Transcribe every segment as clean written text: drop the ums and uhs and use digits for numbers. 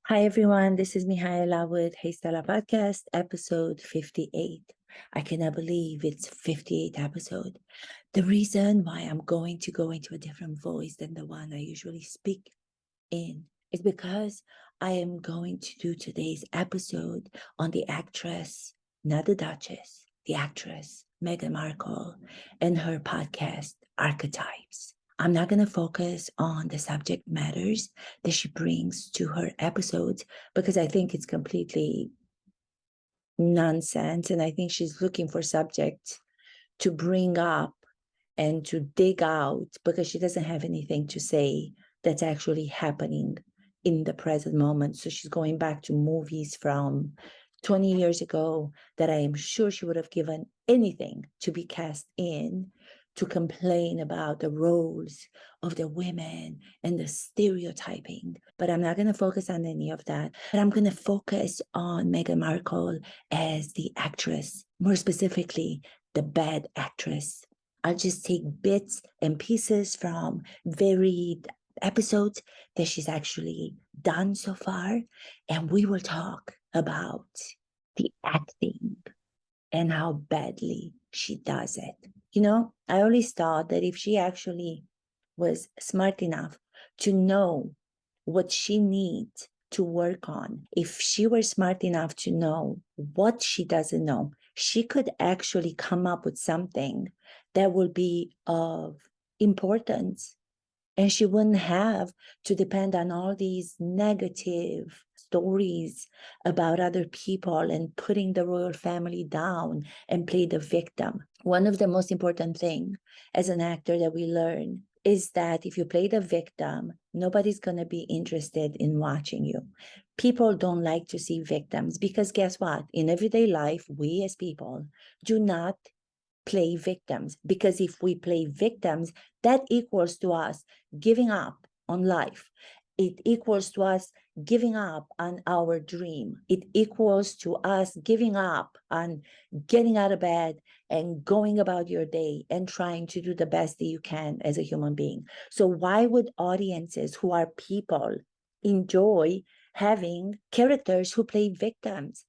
Hi everyone, this is Mihaela with Hey Stella Podcast, episode 58. I cannot believe it's 58 episode. The reason why I'm going to go into a different voice than the one I usually speak in is because I am going to do today's episode on the actress, not the Duchess, the actress, Meghan Markle, and her podcast, Archetypes. I'm not going to focus on the subject matters that she brings to her episodes because I think it's completely nonsense. And I think she's looking for subjects to bring up and to dig out because she doesn't have anything to say that's actually happening in the present moment. So she's going back to movies from 20 years ago that I am sure she would have given anything to be cast in, to complain about the roles of the women and the stereotyping. But I'm not going to focus on any of that. But I'm going to focus on Meghan Markle as the actress, more specifically, the bad actress. I'll just take bits and pieces from varied episodes that she's actually done so far, and we will talk about the acting and how badly she does it. You know, I always thought that if she actually was smart enough to know what she needs to work on, if she were smart enough to know what she doesn't know, she could actually come up with something that will be of importance. And she wouldn't have to depend on all these negative stories about other people and putting the royal family down and play the victim. One of the most important things as an actor that we learn is that if you play the victim, nobody's going to be interested in watching you. People don't like to see victims because guess what? In everyday life, we as people do not play victims, because if we play victims, that equals to us giving up on life. It equals to us giving up on our dream. It equals to us giving up on getting out of bed and going about your day and trying to do the best that you can as a human being. So why would audiences who are people enjoy having characters who play victims?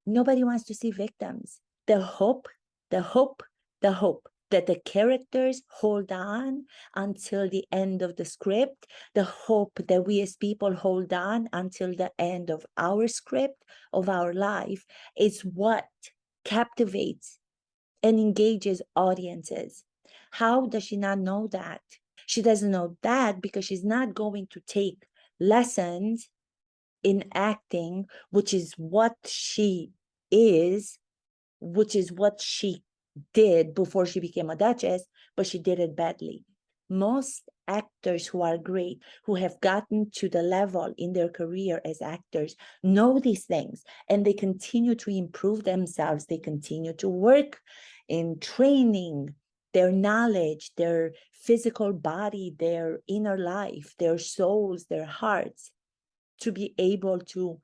Nobody wants to see victims. The hope that the characters hold on until the end of the script, the hope that we as people hold on until the end of our script, of our life, is what captivates and engages audiences. How does she not know that? She doesn't know that because she's not going to take lessons in acting, which is what she is, which is what she did before she became a duchess, but she did it badly. Most actors who are great, who have gotten to the level in their career as actors, know these things, and they continue to improve themselves. They continue to work in training their knowledge, their physical body, their inner life, their souls, their hearts, to be able to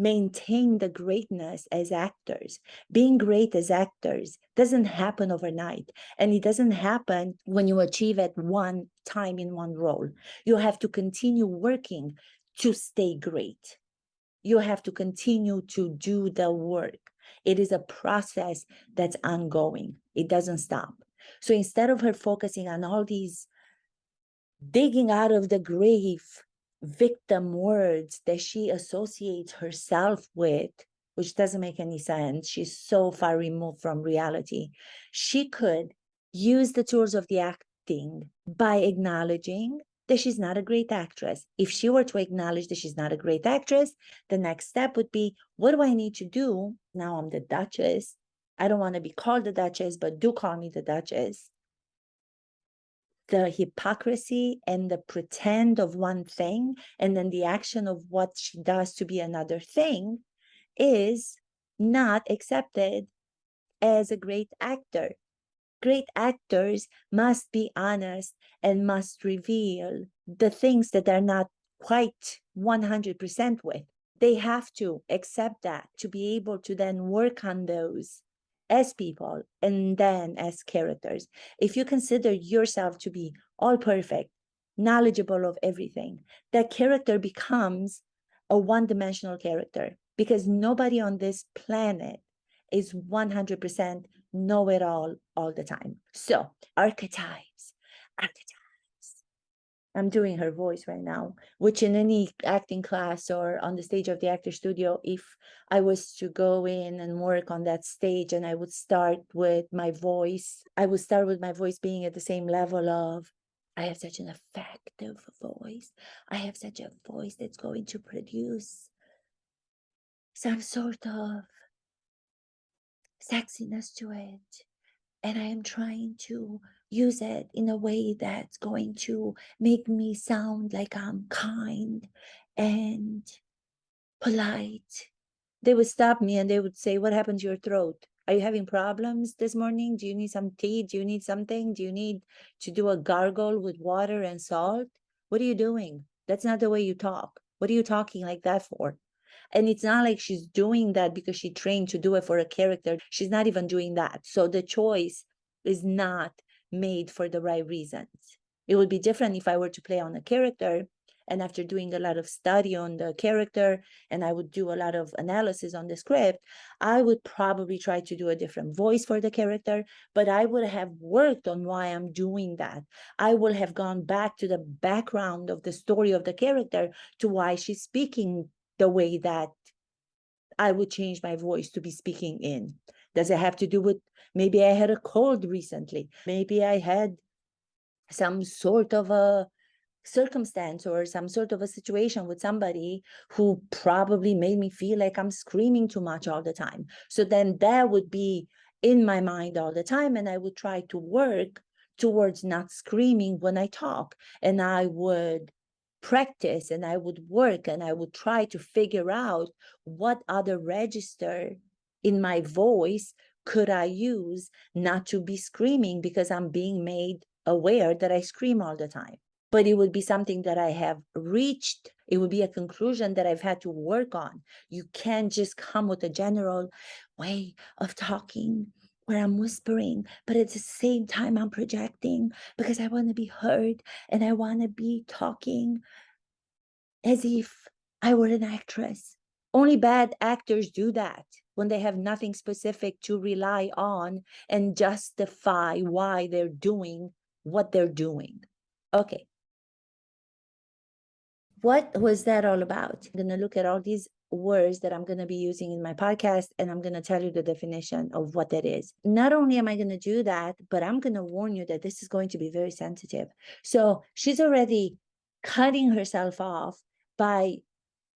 maintain the greatness as actors. Being great as actors doesn't happen overnight, and it doesn't happen when you achieve at one time in one role. You have to continue working to stay great. You have to continue to do the work. It is a process that's ongoing. It doesn't stop. So instead of her focusing on all these digging out of the grave victim words that she associates herself with, which doesn't make any sense. She's so far removed from reality. She could use the tools of the acting by acknowledging that she's not a great actress. If she were to acknowledge that she's not a great actress, the next step would be, what do I need to do? Now I'm the Duchess. I don't want to be called the Duchess, but do call me the Duchess. The hypocrisy and the pretend of one thing and then the action of what she does to be another thing is not accepted as a great actor. Great actors must be honest and must reveal the things that they're not quite 100% with. They have to accept that to be able to then work on those as people and then as characters. If you consider yourself to be all perfect, knowledgeable of everything, that character becomes a one-dimensional character, because nobody on this planet is 100% know-it-all all the time. So archetypes. I'm doing her voice right now, which in any acting class or on the stage of the actor studio, if I was to go in and work on that stage and I would start with my voice, being at the same level of, I have such an effective voice. I have such a voice that's going to produce some sort of sexiness to it. And I am trying to use it in a way that's going to make me sound like I'm kind and polite. They would stop me and they would say, what happened to your throat? Are you having problems this morning? Do you need some tea? Do you need something? Do you need to do a gargle with water and salt? What are you doing? That's not the way you talk. What are you talking like that for? And it's not like she's doing that because she trained to do it for a character. She's not even doing that. So the choice is not made for the right reasons. It would be different if I were to play on a character, and after doing a lot of study on the character, and I would do a lot of analysis on the script, I would probably try to do a different voice for the character, but I would have worked on why I'm doing that. I would have gone back to the background of the story of the character, to why she's speaking the way that I would change my voice to be speaking in. Does it have to do with, maybe I had a cold recently, maybe I had some sort of a circumstance or some sort of a situation with somebody who probably made me feel like I'm screaming too much all the time. So then that would be in my mind all the time, and I would try to work towards not screaming when I talk, and I would practice and I would work and I would try to figure out what other register in my voice could I use not to be screaming, because I'm being made aware that I scream all the time. But it would be something that I have reached. It would be a conclusion that I've had to work on. You can't just come with a general way of talking where I'm whispering, but at the same time I'm projecting because I want to be heard and I want to be talking as if I were an actress. Only bad actors do that when they have nothing specific to rely on and justify why they're doing what they're doing. Okay. What was that all about? I'm going to look at all these words that I'm going to be using in my podcast, and I'm going to tell you the definition of what that is. Not only am I going to do that, but I'm going to warn you that this is going to be very sensitive. So she's already cutting herself off by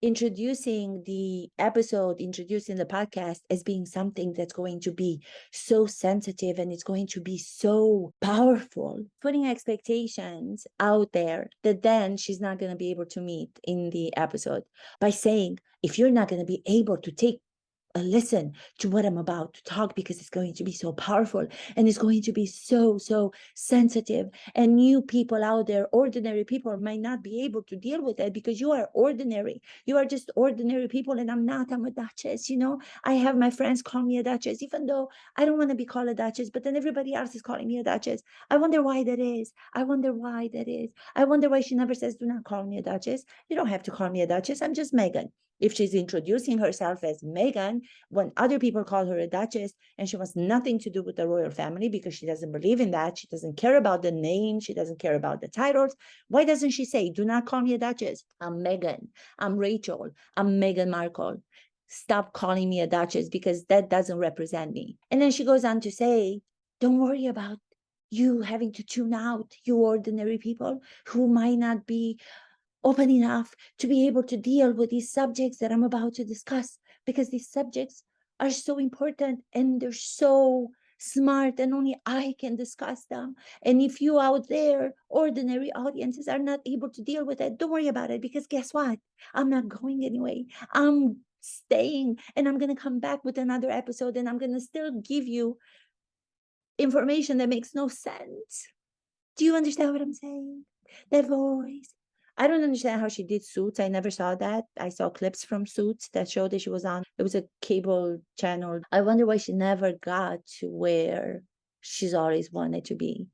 introducing the podcast as being something that's going to be so sensitive and it's going to be so powerful, putting expectations out there that then she's not going to be able to meet in the episode, by saying, if you're not going to be able to take listen to what I'm about to talk, because it's going to be so powerful and it's going to be so sensitive, and you people out there, ordinary people, might not be able to deal with it because you are ordinary. You are just ordinary people, and I'm not. I'm a duchess. I have my friends call me a duchess, even though I don't want to be called a duchess, but then everybody else is calling me a duchess. I wonder why that is. I wonder why she never says, do not call me a duchess. You don't have to call me a duchess. I'm just Meghan. If she's introducing herself as Meghan, when other people call her a duchess, and she wants nothing to do with the royal family because she doesn't believe in that, she doesn't care about the name, she doesn't care about the titles, why doesn't she say, do not call me a duchess? I'm Meghan, I'm Rachel, I'm Meghan Markle. Stop calling me a duchess, because that doesn't represent me. And then she goes on to say, don't worry about you having to tune out, you ordinary people who might not be open enough to be able to deal with these subjects that I'm about to discuss, because these subjects are so important and they're so smart and only I can discuss them. And if you out there, ordinary audiences, are not able to deal with it, don't worry about it, because guess what? I'm not going anyway. I'm staying, and I'm going to come back with another episode, and I'm going to still give you information that makes no sense. Do you understand what I'm saying? That voice. I don't understand how she did Suits. I never saw that. I saw clips from Suits, that show that she was on. It was a cable channel. I wonder why she never got to where she's always wanted to be.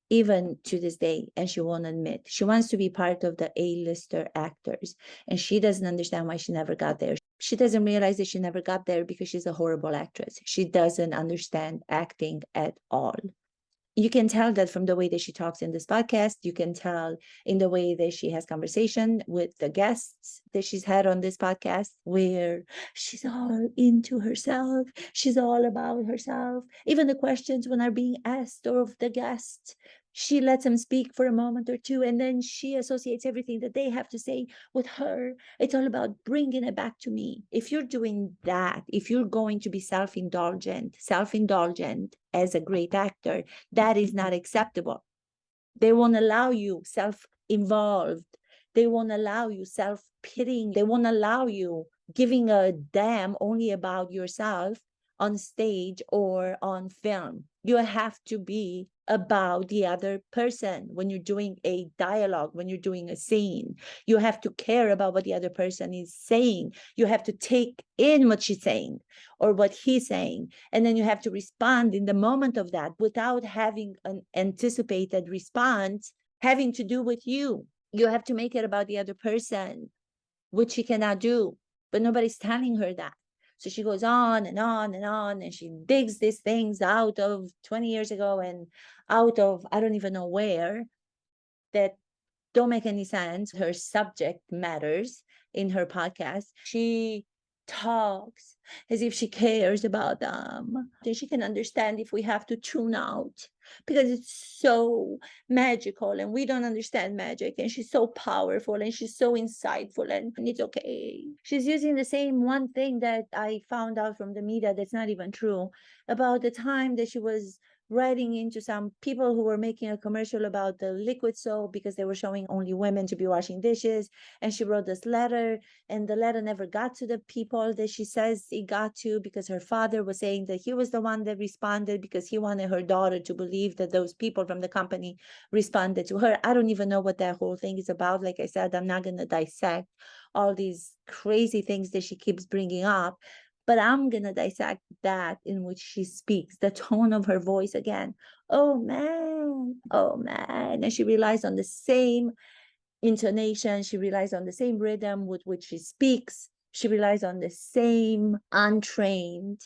even to this day, and she won't admit. She wants to be part of the A-lister actors, and she doesn't understand why she never got there. She doesn't realize that she never got there because she's a horrible actress. She doesn't understand acting at all. You can tell that from the way that she talks in this podcast. You can tell in the way that she has conversation with the guests that she's had on this podcast, where she's all into herself. She's all about herself. Even the questions when are being asked of the guests, she lets them speak for a moment or two, and then she associates everything that they have to say with her. It's all about bringing it back to me. If you're doing that, if you're going to be self-indulgent as a great actor, that is not acceptable. They won't allow you self-involved. They won't allow you self-pitying. They won't allow you giving a damn only about yourself on stage or on film. You have to be about the other person when you're doing a dialogue, when you're doing a scene. You have to care about what the other person is saying. You have to take in what she's saying or what he's saying, and then you have to respond in the moment of that without having an anticipated response having to do with you. You have to make it about the other person, which she cannot do, but nobody's telling her that. So she goes on and on and on, and she digs these things out of 20 years ago and out of I don't even know where, that don't make any sense. Her subject matters in her podcast. She talks as if she cares about them. And she can understand if we have to tune out because it's so magical and we don't understand magic, and she's so powerful and she's so insightful, and it's okay. She's using the same one thing that I found out from the media that's not even true about the time that she was writing into some people who were making a commercial about the liquid soap because they were showing only women to be washing dishes. And she wrote this letter, and the letter never got to the people that she says it got to, because her father was saying that he was the one that responded because he wanted her daughter to believe that those people from the company responded to her. I don't even know what that whole thing is about. Like I said, I'm not going to dissect all these crazy things that she keeps bringing up. But I'm going to dissect that in which she speaks, the tone of her voice again. Oh, man. Oh, man. And she relies on the same intonation. She relies on the same rhythm with which she speaks. She relies on the same untrained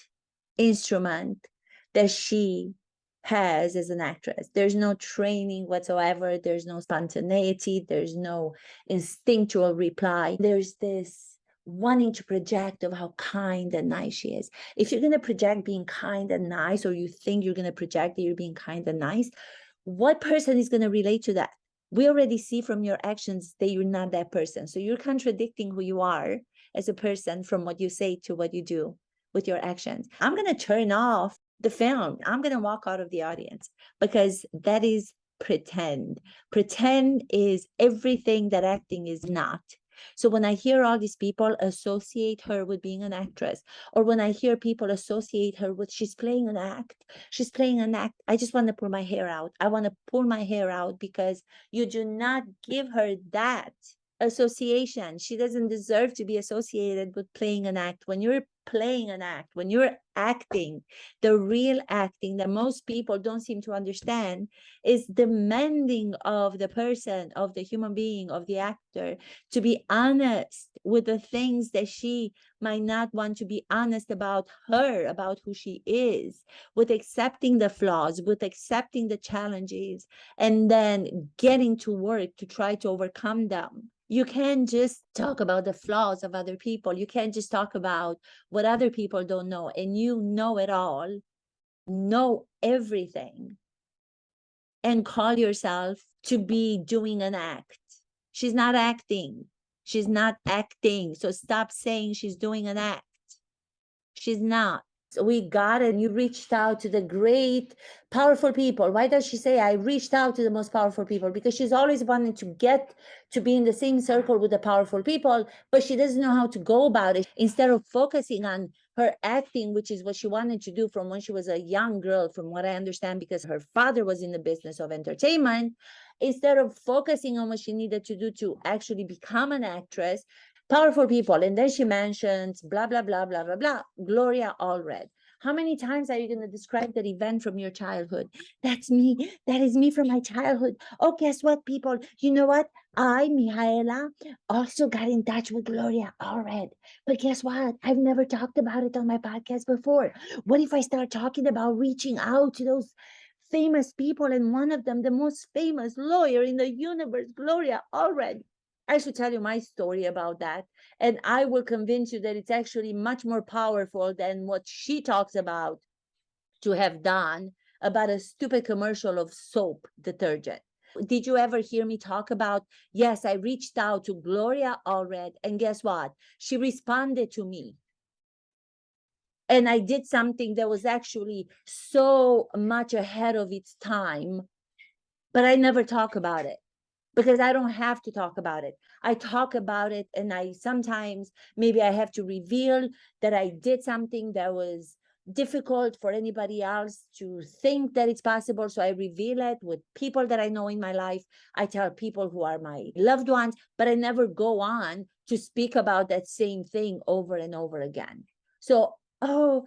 instrument that she has as an actress. There's no training whatsoever. There's no spontaneity. There's no instinctual reply. There's this wanting to project of how kind and nice she is. If you're going to project being kind and nice, or you think you're going to project that you're being kind and nice, what person is going to relate to that? We already see from your actions that you're not that person. So you're contradicting who you are as a person from what you say to what you do with your actions. I'm going to turn off the film. I'm going to walk out of the audience because that is pretend. Pretend is everything that acting is not. So when I hear all these people associate her with being an actress, or when I hear people associate her with she's playing an act, I just want to pull my hair out. I want to pull my hair out because you do not give her that association. She doesn't deserve to be associated with playing an act. When you're playing an act, when you're acting, the real acting that most people don't seem to understand is demanding of the person, of the human being, of the actor, to be honest with the things that she might not want to be honest about her, about who she is, with accepting the flaws, with accepting the challenges, and then getting to work to try to overcome them. You can't just talk about the flaws of other people. You can't just talk about what other people don't know, and you know it all, know everything, and call yourself to be doing an act. She's not acting. She's not acting. So stop saying she's doing an act. She's not. So we got it. And you reached out to the great, powerful people. Why does she say, I reached out to the most powerful people? Because she's always wanting to get to be in the same circle with the powerful people, but she doesn't know how to go about it. Instead of focusing on her acting, which is what she wanted to do from when she was a young girl, from what I understand, because her father was in the business of entertainment, instead of focusing on what she needed to do to actually become an actress, powerful people. And then she mentions blah, blah, blah, blah, blah, blah, Gloria Allred. How many times are you going to describe that event from your childhood? That's me. That is me from my childhood. Oh, guess what, people? You know what? I, Mihaela, also got in touch with Gloria Allred. But guess what? I've never talked about it on my podcast before. What if I start talking about reaching out to those famous people, and one of them, the most famous lawyer in the universe, Gloria Allred? I should tell you my story about that, and I will convince you that it's actually much more powerful than what she talks about to have done about a stupid commercial of soap detergent. Did you ever hear me talk about, yes, I reached out to Gloria Allred, and guess what? She responded to me. And I did something that was actually so much ahead of its time, but I never talk about it because I don't have to talk about it. I talk about it, and I sometimes maybe I have to reveal that I did something that was difficult for anybody else to think that it's possible. So I reveal it with people that I know in my life. I tell people who are my loved ones, but I never go on to speak about that same thing over and over again. So, oh,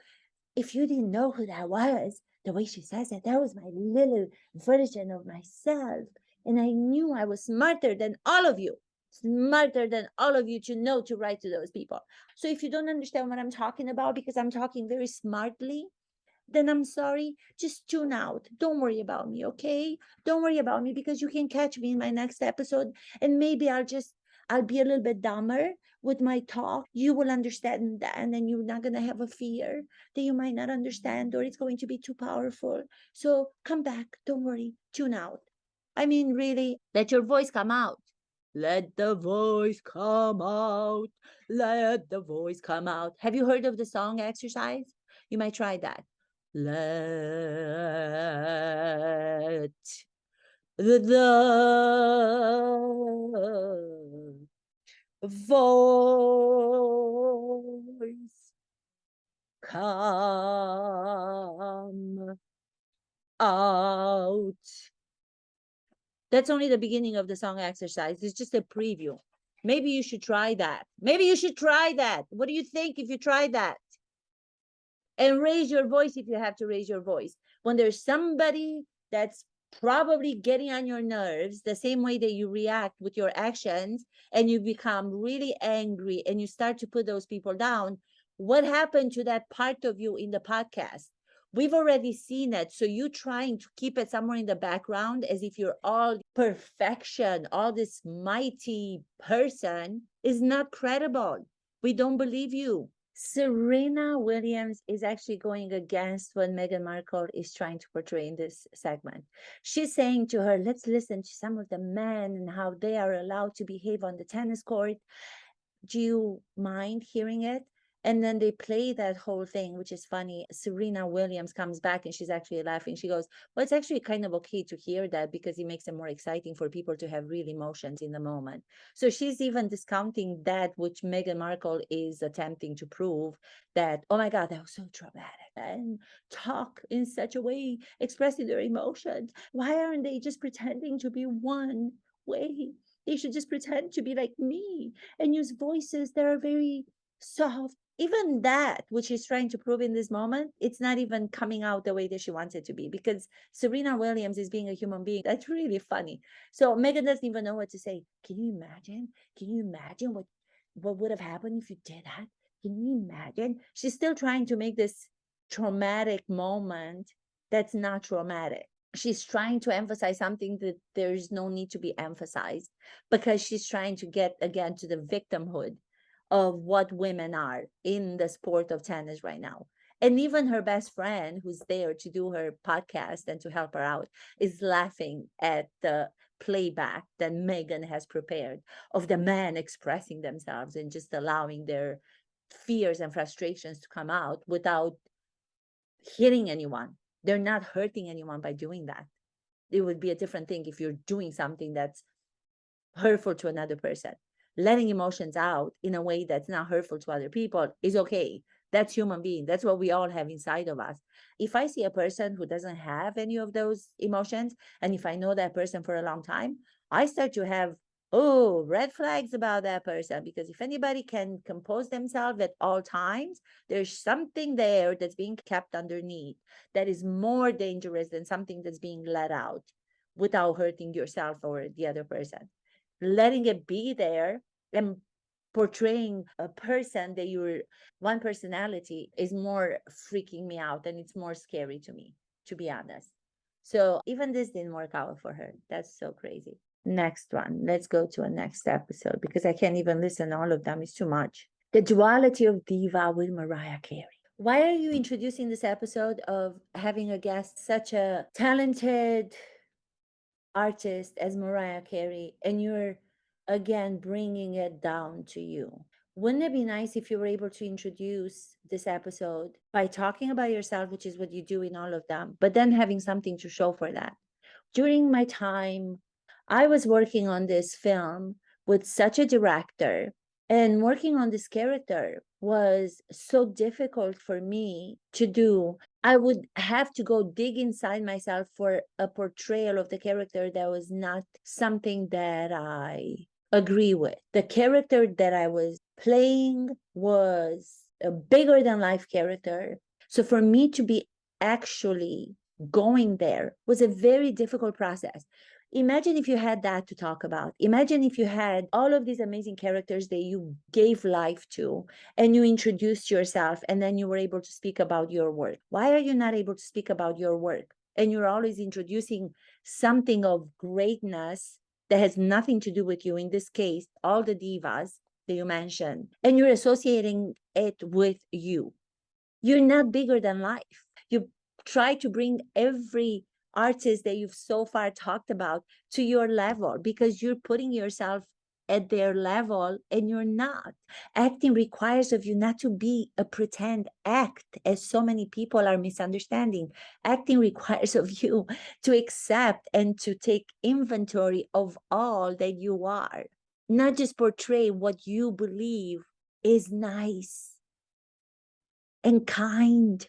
if you didn't know who that was, the way she says it, that was my little version of myself. And I knew I was smarter than all of you, to know to write to those people. So if you don't understand what I'm talking about, because I'm talking very smartly, then I'm sorry, just tune out. Don't worry about me, okay? Don't worry about me, because you can catch me in my next episode, and maybe I'll be a little bit dumber with my talk. You will understand that, and then you're not going to have a fear that you might not understand, or it's going to be too powerful. So come back. Don't worry. Tune out. I mean, really, let your voice come out. Let the voice come out. Let the voice come out. Have you heard of the song exercise? You might try that. Let the voice come out. That's only the beginning of the song exercise. It's just a preview. Maybe you should try that. Maybe you should try that. What do you think if you try that? And raise your voice if you have to raise your voice. When there's somebody that's probably getting on your nerves, the same way that you react with your actions, and you become really angry and you start to put those people down, what happened to that part of you in the podcast? We've already seen it. So you trying to keep it somewhere in the background as if you're all perfection, all this mighty person, is not credible. We don't believe you. Serena Williams is actually going against what Meghan Markle is trying to portray in this segment. She's saying to her, let's listen to some of the men and how they are allowed to behave on the tennis court. Do you mind hearing it? And then they play that whole thing, which is funny. Serena Williams comes back and she's actually laughing. She goes, well, it's actually kind of okay to hear that because it makes it more exciting for people to have real emotions in the moment. So she's even discounting that, which Meghan Markle is attempting to prove that, oh my God, that was so traumatic. And talk in such a way, expressing their emotions. Why aren't they just pretending to be one way? They should just pretend to be like me and use voices that are very soft. Even that, which she's trying to prove in this moment, it's not even coming out the way that she wants it to be, because Serena Williams is being a human being. That's really funny. So Meghan doesn't even know what to say. Can you imagine? Can you imagine what would have happened if you did that? Can you imagine? She's still trying to make this traumatic moment that's not traumatic. She's trying to emphasize something that there's no need to be emphasized, because she's trying to get again to the victimhood of what women are in the sport of tennis right now. And even her best friend, who's there to do her podcast and to help her out, is laughing at the playback that Meghan has prepared of the men expressing themselves and just allowing their fears and frustrations to come out without hitting anyone. They're not hurting anyone by doing that. It would be a different thing if you're doing something that's hurtful to another person. Letting emotions out in a way that's not hurtful to other people is okay. That's human being. That's what we all have inside of us. If I see a person who doesn't have any of those emotions, and if I know that person for a long time, I start to have, oh, red flags about that person. Because if anybody can compose themselves at all times, there's something there that's being kept underneath that is more dangerous than something that's being let out without hurting yourself or the other person. Letting it be there and portraying a person that you're one personality is more freaking me out, and it's more scary to me, to be honest. So even this didn't work out for her. That's so crazy. Next one. Let's go to a next episode because I can't even listen to all of them. It's too much. The duality of diva with Mariah Carey. Why are you introducing this episode of having a guest such a talented artist as Mariah Carey, and you're again bringing it down to you? Wouldn't it be nice if you were able to introduce this episode by talking about yourself, which is what you do in all of them, but then having something to show for that? During my time, I was working on this film with such a director, and working on this character was so difficult for me to do. I would have to go dig inside myself for a portrayal of the character that was not something that I agree with. The character that I was playing was a bigger than life character. So for me to be actually going there was a very difficult process. Imagine if you had that to talk about. Imagine if you had all of these amazing characters that you gave life to, and you introduced yourself, and then you were able to speak about your work. Why are you not able to speak about your work? And you're always introducing something of greatness that has nothing to do with you. In this case, all the divas that you mentioned, and you're associating it with you. You're not bigger than life. You try to bring every artist that you've so far talked about to your level because you're putting yourself at their level, and you're not. Acting requires of you not to be a pretend act, as so many people are misunderstanding. Acting requires of you to accept and to take inventory of all that you are, not just portray what you believe is nice and kind,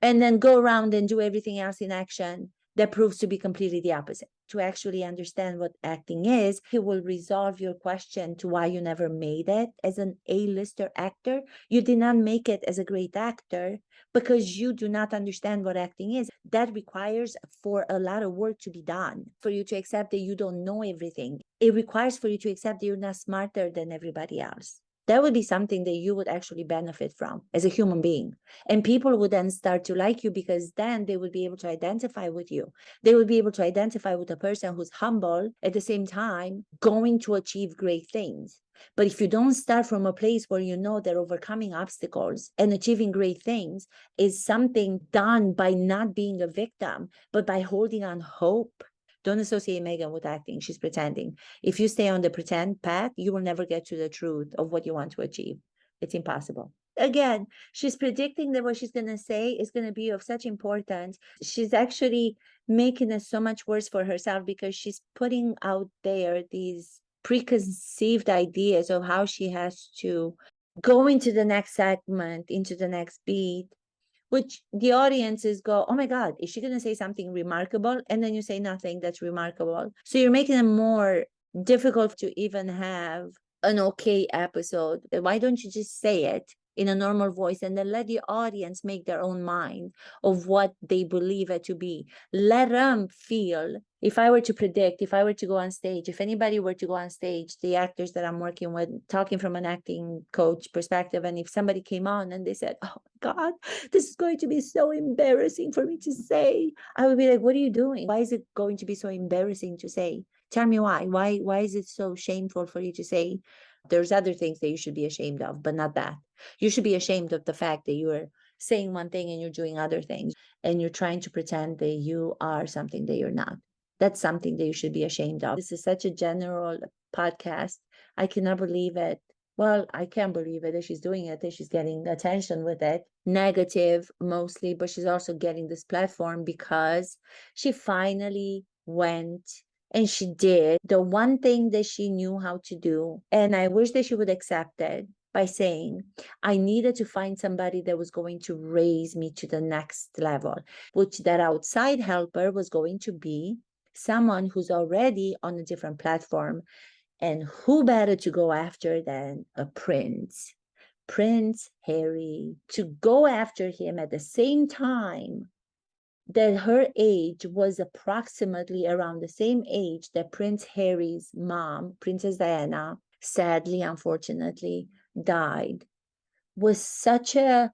and then go around and do everything else in action that proves to be completely the opposite. To actually understand what acting is, it will resolve your question to why you never made it as an A-lister actor. You did not make it as a great actor because you do not understand what acting is. That requires for a lot of work to be done, for you to accept that you don't know everything. It requires for you to accept that you're not smarter than everybody else. That would be something that you would actually benefit from as a human being. And people would then start to like you because then they would be able to identify with you. They would be able to identify with a person who's humble, at the same time going to achieve great things. But if you don't start from a place where you know that overcoming obstacles and achieving great things is something done by not being a victim, but by holding on hope. Don't associate Meghan with acting. She's pretending. If you stay on the pretend path, you will never get to the truth of what you want to achieve. It's impossible. Again, she's predicting that what she's going to say is going to be of such importance. She's actually making it so much worse for herself because she's putting out there these preconceived ideas of how she has to go into the next segment, into the next beat, which the audiences go, oh my God, is she going to say something remarkable? And then you say nothing that's remarkable. So you're making it more difficult to even have an okay episode. Why don't you just say it in a normal voice and then let the audience make their own mind of what they believe it to be? Let them feel. If I were to predict, if I were to go on stage, if anybody were to go on stage, the actors that I'm working with, talking from an acting coach perspective, and if somebody came on and they said, oh my God, this is going to be so embarrassing for me to say, I would be like, what are you doing? Why is it going to be so embarrassing to say? Tell me why. Why is it so shameful for you to say? There's other things that you should be ashamed of, but not that. You should be ashamed of the fact that you're saying one thing and you're doing other things, and you're trying to pretend that you are something that you're not. That's something that you should be ashamed of. This is such a general podcast. I cannot believe it. Well, I can't believe it that she's doing it, that she's getting attention with it. Negative mostly, but she's also getting this platform because she finally went and she did the one thing that she knew how to do. And I wish that she would accept it by saying, I needed to find somebody that was going to raise me to the next level, which that outside helper was going to be someone who's already on a different platform. And who better to go after than a prince? Prince Harry, to go after him at the same time that her age was approximately around the same age that Prince Harry's mom, Princess Diana, sadly, unfortunately, died, was such a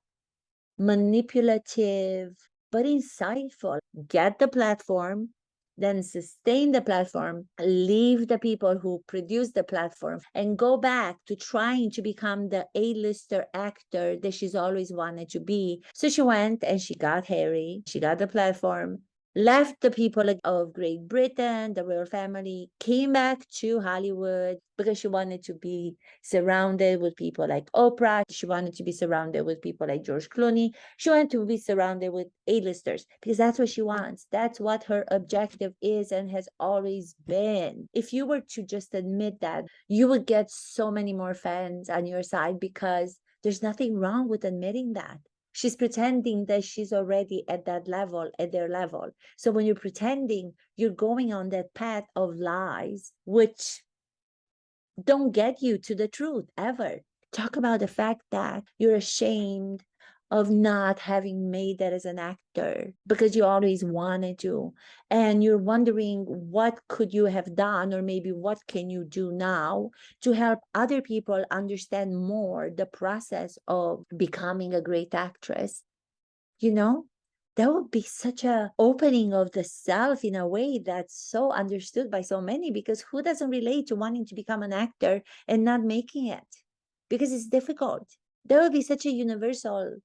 manipulative but insightful. Get the platform, then sustain the platform, leave the people who produce the platform, and go back to trying to become the A-lister actor that she's always wanted to be. So she went and she got Harry, she got the platform, left the people of Great Britain, the royal family, came back to Hollywood because she wanted to be surrounded with people like Oprah. She wanted to be surrounded with people like George Clooney. She wanted to be surrounded with A-listers because that's what she wants. That's what her objective is and has always been. If you were to just admit that, you would get so many more fans on your side because there's nothing wrong with admitting that. She's pretending that she's already at that level, at their level. So when you're pretending, you're going on that path of lies, which don't get you to the truth ever. Talk about the fact that you're ashamed of not having made that as an actor because you always wanted to, and you're wondering what could you have done, or maybe what can you do now to help other people understand more the process of becoming a great actress. You know, that would be such a opening of the self in a way that's so understood by so many, because who doesn't relate to wanting to become an actor and not making it because it's difficult? That would be such a universal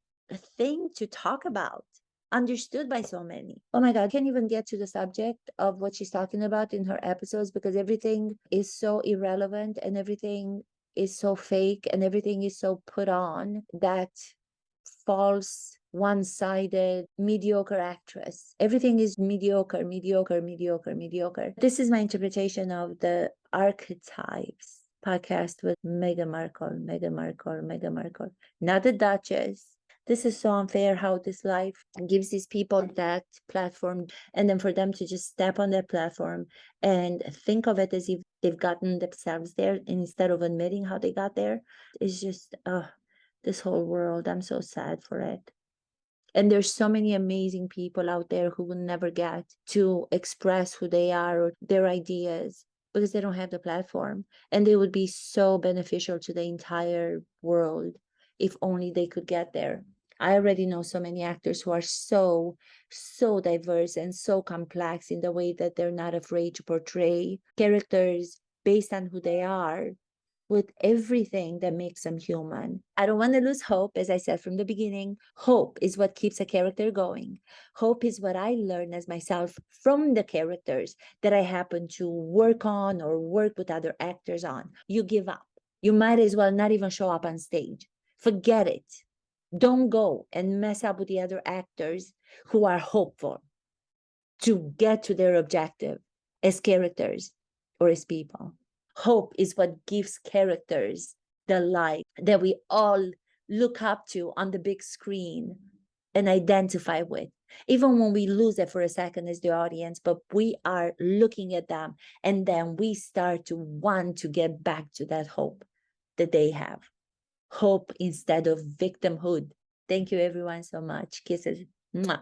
thing to talk about, understood by so many. Oh my God, I can't even get to the subject of what she's talking about in her episodes because everything is so irrelevant and everything is so fake and everything is so put on that false, one-sided, mediocre actress. Everything is mediocre, mediocre, mediocre, mediocre. This is my interpretation of the Archetypes podcast with Meghan Markle, Meghan Markle, Meghan Markle, not the Duchess. This is so unfair how this life gives these people that platform, and then for them to just step on that platform and think of it as if they've gotten themselves there instead of admitting how they got there. It's just, this whole world. I'm so sad for it. And there's so many amazing people out there who will never get to express who they are or their ideas because they don't have the platform. And they would be so beneficial to the entire world if only they could get there. I already know so many actors who are so diverse and so complex in the way that they're not afraid to portray characters based on who they are, with everything that makes them human. I don't want to lose hope. As I said from the beginning, hope is what keeps a character going. Hope is what I learn as myself from the characters that I happen to work on or work with other actors on. You give up. You might as well not even show up on stage. Forget it. Don't go and mess up with the other actors who are hopeful to get to their objective as characters or as people. Hope is what gives characters the light that we all look up to on the big screen and identify with, even when we lose it for a second as the audience, but we are looking at them and then we start to want to get back to that hope that they have. Hope instead of victimhood. Thank you everyone so much. Kisses. Mwah.